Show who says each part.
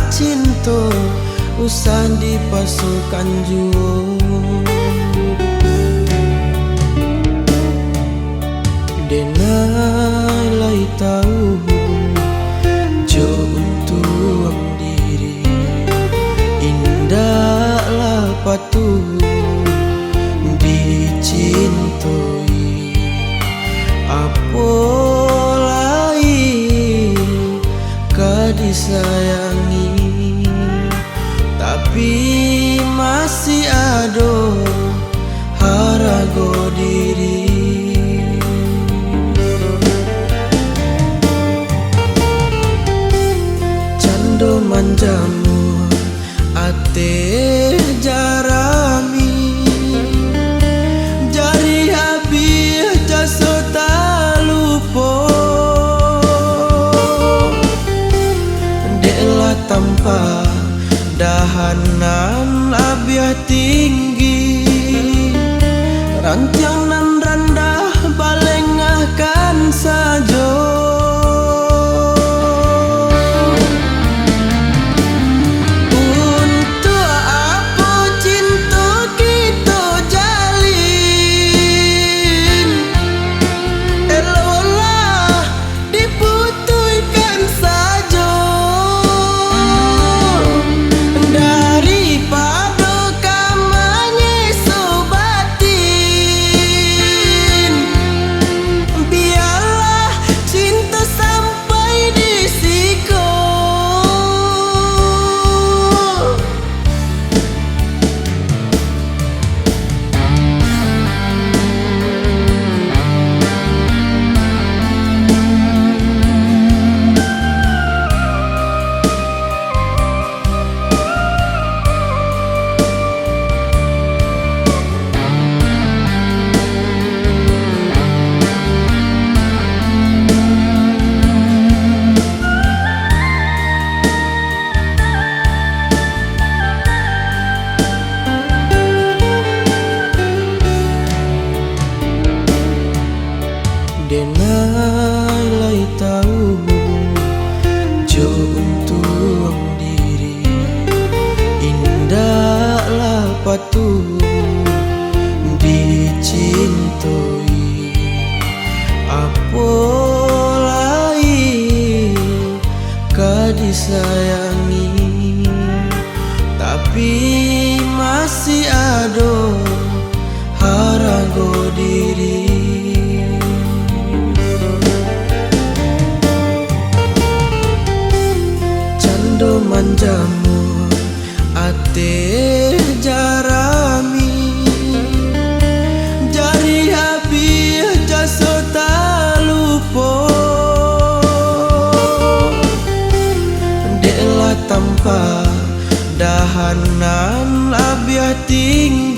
Speaker 1: cinta usah dipasukan juo. Denai lai tahu jo untuk diri indahlah patuh dicintoi apolai disayangi tapi masih ada harago diri. Cando manjamu ate jarami jari habis jasa tak lupa dela tanpa dahanan abiah tinggi rantiang nan rendah balengahkan saja. Denai lai tahu jo untuk diri indahlah patuh dicintoi apolai disayangi tapi masih ada harago diri. Cando manjamu ate jarami jari habis jasa tak lupa dela tanpa dahanan abiah tinggi